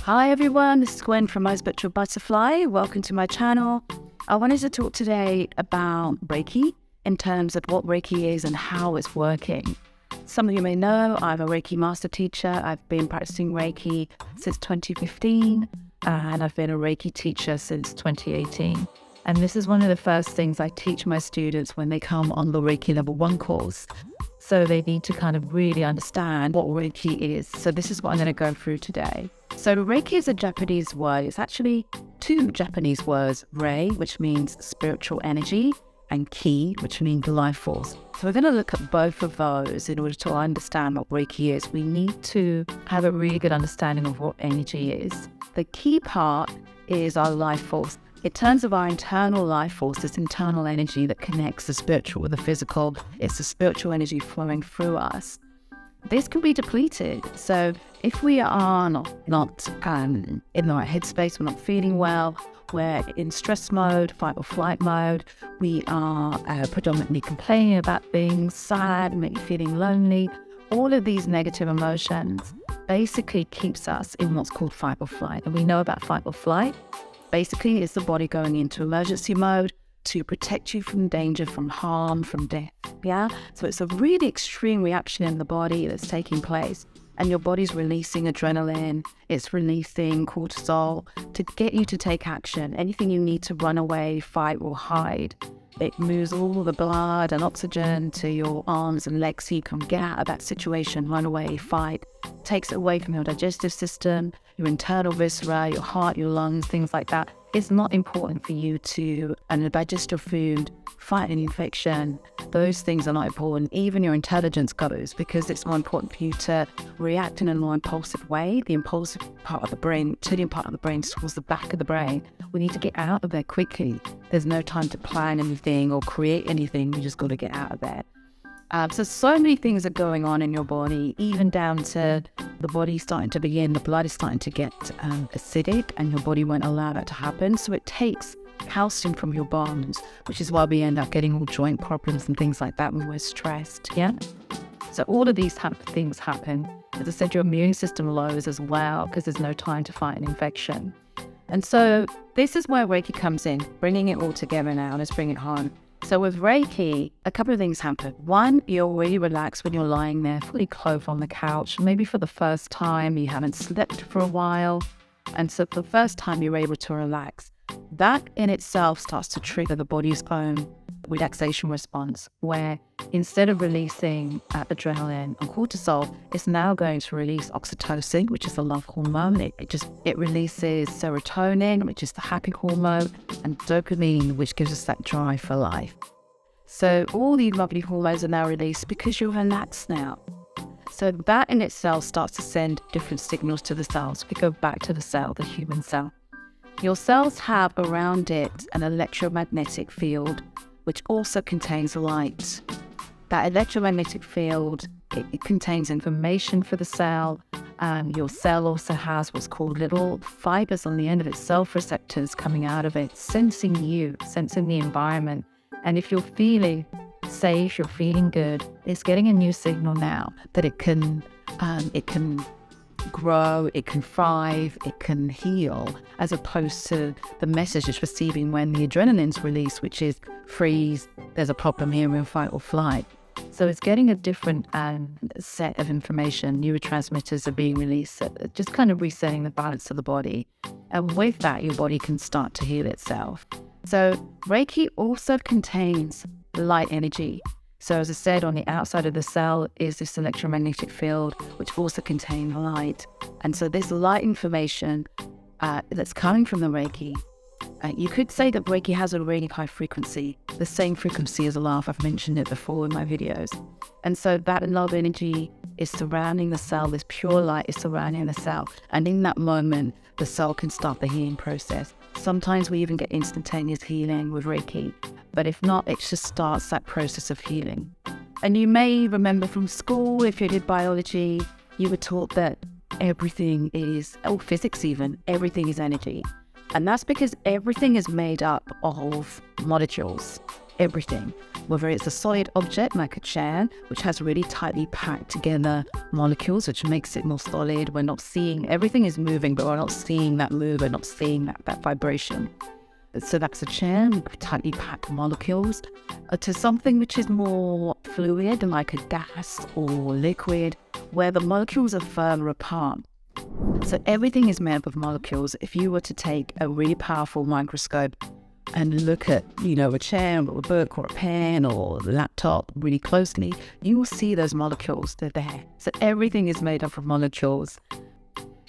Hi everyone, this is Gwen from My Spiritual Butterfly. Welcome to my channel. I wanted to talk today about Reiki in terms of what Reiki is and how it's working. Some of you may know I'm a Reiki master teacher. I've been practicing Reiki since 2015 and I've been a Reiki teacher since 2018. And this is one of the first things I teach my students when they come on the Reiki Level 1 course. So they need to kind of really understand what Reiki is. So this is what I'm going to go through today. So Reiki is a Japanese word. It's actually two Japanese words, Rei, which means spiritual energy, and Ki, which means life force. So we're going to look at both of those in order to understand what Reiki is. We need to have a really good understanding of what energy is. The key part is our life force. In terms of our internal life force, this internal energy that connects the spiritual with the physical, it's the spiritual energy flowing through us. This can be depleted. So if we are not in the right headspace, we're not feeling well, we're in stress mode, fight or flight mode, we are predominantly complaining about things, sad, maybe feeling lonely, all of these negative emotions basically keeps us in what's called fight or flight. And we know about fight or flight. Basically, it's the body going into emergency mode to protect you from danger, from harm, from death. Yeah. So it's a really extreme reaction in the body that's taking place. And your body's releasing adrenaline, it's releasing cortisol to get you to take action. Anything you need to run away, fight, or hide. It moves all the blood and oxygen to your arms and legs so you can get out of that situation, run away, fight. Takes it away from your digestive system, your internal viscera, your heart, your lungs, things like that. It's not important for you to digest your food, fight an infection. Those things are not important. Even your intelligence goes, because it's more important for you to react in a more impulsive way. The impulsive part of the brain, reptilian part of the brain towards the back of the brain. We need to get out of there quickly. There's no time to plan anything or create anything. You just got to get out of there. So many things are going on in your body, even down to the body starting to begin, the blood is starting to get acidic, and your body won't allow that to happen. So it takes calcium from your bones, which is why we end up getting all joint problems and things like that when we're stressed. Yeah. So all of these things happen. As I said, your immune system lowers as well because there's no time to fight an infection. And so this is where Reiki comes in, bringing it all together now. Let's bring it home. So with Reiki, a couple of things happen. One, you're really relaxed when you're lying there, fully clothed on the couch. Maybe for the first time, you haven't slept for a while. And so for the first time, you're able to relax. That in itself starts to trigger the body's own relaxation response, where instead of releasing adrenaline and cortisol, it's now going to release oxytocin, which is the love hormone. It releases serotonin, which is the happy hormone, and dopamine, which gives us that drive for life. So all these lovely hormones are now released because you're relaxed now. So that in itself starts to send different signals to the cells. We go back to the cell, the human cell. Your cells have around it an electromagnetic field, which also contains light. That electromagnetic field, it contains information for the cell. Your cell also has what's called little fibers on the end of its self-receptors coming out of it, sensing you, sensing the environment. And if you're feeling safe, you're feeling good, it's getting a new signal now that it can grow, it can thrive, it can heal, as opposed to the message it's receiving when the adrenaline's released, which is freeze, there's a problem here, we'll fight or flight. So it's getting a different set of information. Neurotransmitters are being released, just kind of resetting the balance of the body. And with that, your body can start to heal itself. So Reiki also contains light energy. So as I said, on the outside of the cell is this electromagnetic field, which also contains light. And so this light information that's coming from the Reiki, you could say that Reiki has a really high frequency, the same frequency as love. I've mentioned it before in my videos. And so that love energy is surrounding the cell, this pure light is surrounding the cell. And in that moment, the cell can start the healing process. Sometimes we even get instantaneous healing with Reiki. But if not, it just starts that process of healing. And you may remember from school, if you did biology, you were taught that everything is, or physics even, everything is energy. And that's because everything is made up of molecules. everything, whether it's a solid object like a chair, which has really tightly packed together molecules, which makes it more solid. We're not seeing, everything is moving, but we're not seeing that move, we're not seeing that vibration. So that's a chair with tightly packed molecules, to something which is more fluid, like a gas or liquid, where the molecules are further apart. So everything is made up of molecules. If you were to take a really powerful microscope and look at, a chair or a book or a pen or a laptop really closely, you will see those molecules. They're there. So everything is made up of molecules.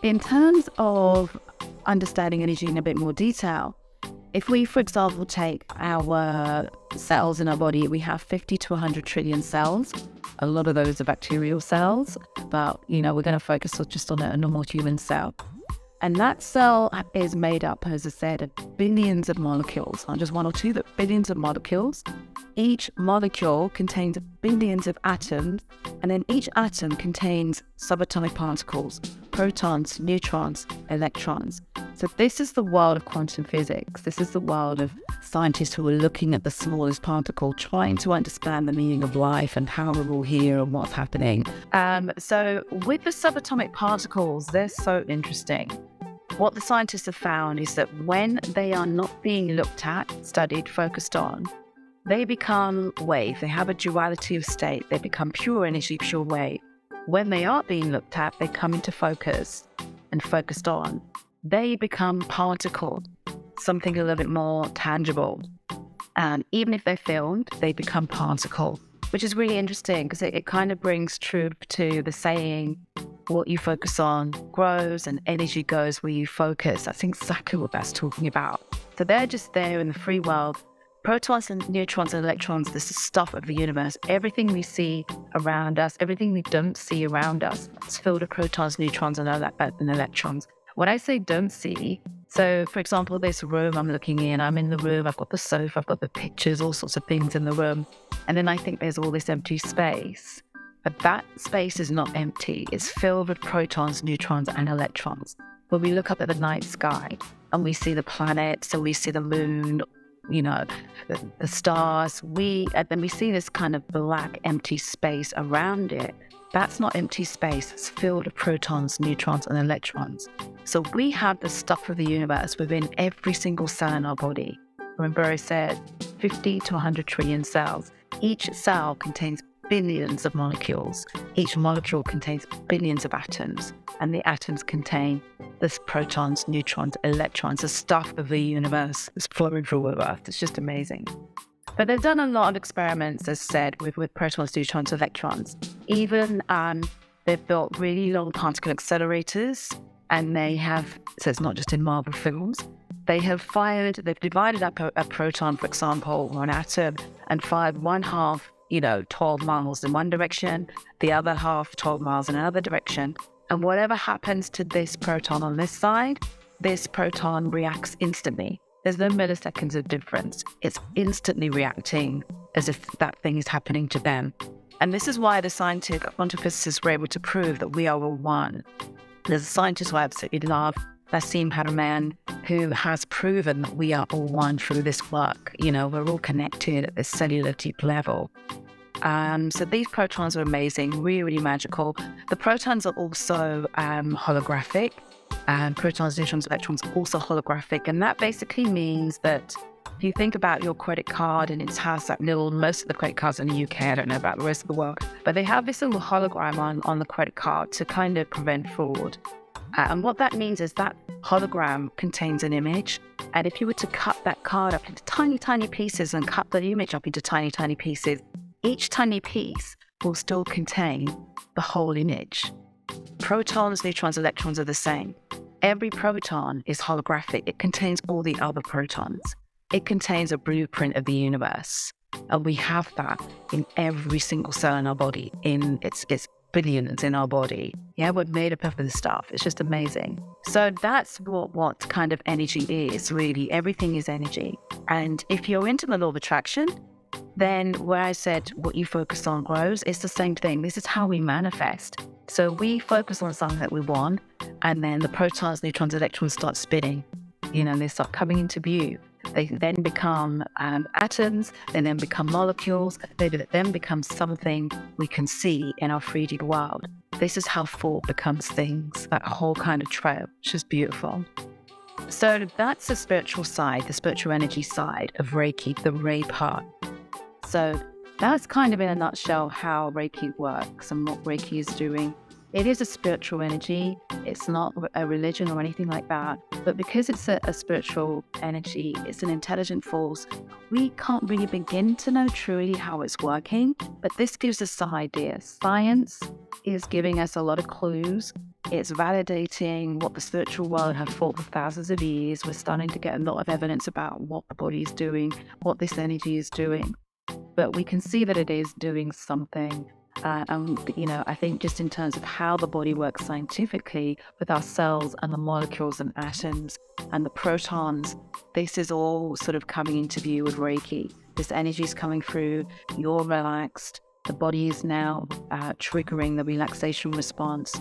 In terms of understanding energy in a bit more detail, if we, for example, take our cells in our body, we have 50 to 100 trillion cells. A lot of those are bacterial cells, but, we're going to focus just on a normal human cell. And that cell is made up, as I said, of billions of molecules, not just one or two, but billions of molecules. Each molecule contains billions of atoms, and then each atom contains subatomic particles, protons, neutrons, electrons. So this is the world of quantum physics. This is the world of scientists who are looking at the smallest particle, trying to understand the meaning of life and how we're all here and what's happening. So with the subatomic particles, they're so interesting. What the scientists have found is that when they are not being looked at, studied, focused on, they become wave. They have a duality of state. They become pure energy, pure wave. When they are being looked at, they come into focus and focused on. They become particle, something a little bit more tangible. And even if they're filmed, they become particle, which is really interesting because it kind of brings truth to the saying, what you focus on grows and energy goes where you focus. That's exactly what that's talking about. So they're just there in the free world. Protons and neutrons and electrons, this is stuff of the universe. Everything we see around us, everything we don't see around us, it's filled with protons, neutrons, and electrons. When I say don't see, so for example, this room I'm looking in, I'm in the room, I've got the sofa, I've got the pictures, all sorts of things in the room. And then I think there's all this empty space. But that space is not empty. It's filled with protons, neutrons, and electrons. When we look up at the night sky and we see the planets, so we see the moon, the stars, and then we see this kind of black, empty space around it. That's not empty space. It's filled with protons, neutrons, and electrons. So we have the stuff of the universe within every single cell in our body. Remember I said 50 to 100 trillion cells. Each cell contains billions of molecules. Each molecule contains billions of atoms, and the atoms contain the protons, neutrons, electrons, the stuff of the universe is flowing through all of Earth. It's just amazing. But they've done a lot of experiments, as said, with protons, neutrons, electrons. Even they've built really long particle accelerators, and they have, so it's not just in Marvel films, they've divided up a proton, for example, or an atom, and fired one half 12 miles in one direction, the other half 12 miles in another direction. And whatever happens to this proton on this side, this proton reacts instantly. There's no milliseconds of difference. It's instantly reacting as if that thing is happening to them. And this is why the quantum physicists were able to prove that we are all one. There's a scientist who I absolutely love, Nassim Haramein, who has proven that we are all one through this work. We're all connected at this cellular deep level. So these protons are amazing, really, really magical. The protons are also holographic. Protons, neutrons, electrons are also holographic. And that basically means that if you think about your credit card and it has that most of the credit cards in the UK, I don't know about the rest of the world, but they have this little hologram on the credit card to kind of prevent fraud. And what that means is that hologram contains an image. And if you were to cut that card up into tiny, tiny pieces and cut the image up into tiny, tiny pieces, each tiny piece will still contain the whole image. Protons, neutrons, electrons are the same. Every proton is holographic. It contains all the other protons. It contains a blueprint of the universe. And we have that in every single cell in our body, in its billions in our body. Yeah, we're made up of this stuff. It's just amazing. So that's what kind of energy is, really. Everything is energy. And if you're into the law of attraction, then where I said what you focus on grows, it's the same thing. This is how we manifest. So we focus on something that we want, and then the protons, neutrons, electrons start spinning. They start coming into view. They then become atoms, they then become molecules, they then become something we can see in our 3D world. This is how thought becomes things, that whole kind of trail, which is beautiful. So that's the spiritual side, the spiritual energy side of Reiki, the Rei part. So that's kind of in a nutshell how Reiki works and what Reiki is doing. It is a spiritual energy. It's not a religion or anything like that. But because it's a spiritual energy, it's an intelligent force, we can't really begin to know truly how it's working. But this gives us some ideas. Science is giving us a lot of clues. It's validating what the spiritual world have thought for thousands of years. We're starting to get a lot of evidence about what the body is doing, what this energy is doing. But we can see that it is doing something. I think just in terms of how the body works scientifically with our cells and the molecules and atoms and the protons, this is all sort of coming into view with Reiki. This energy is coming through, you're relaxed, the body is now triggering the relaxation response,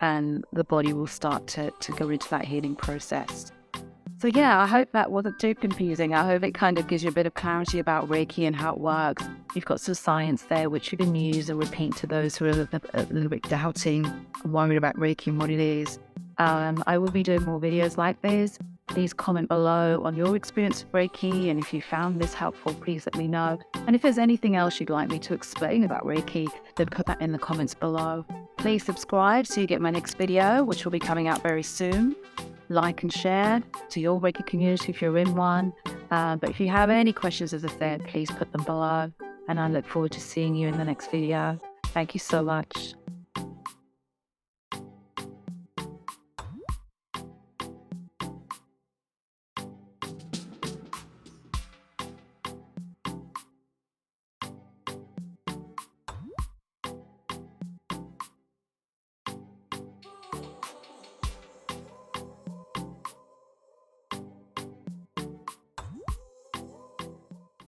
and the body will start to go into that healing process. So yeah, I hope that wasn't too confusing. I hope it kind of gives you a bit of clarity about Reiki and how it works. You've got some science there which you can use and repeat to those who are a little bit doubting and worried about Reiki and what it is. I will be doing more videos like this. Please comment below on your experience with Reiki, and if you found this helpful, please let me know. And if there's anything else you'd like me to explain about Reiki, then put that in the comments below. Please subscribe so you get my next video, which will be coming out very soon. Like and share to your Reiki community if you're in one. But if you have any questions, as I said, please put them below. And I look forward to seeing you in the next video. Thank you so much.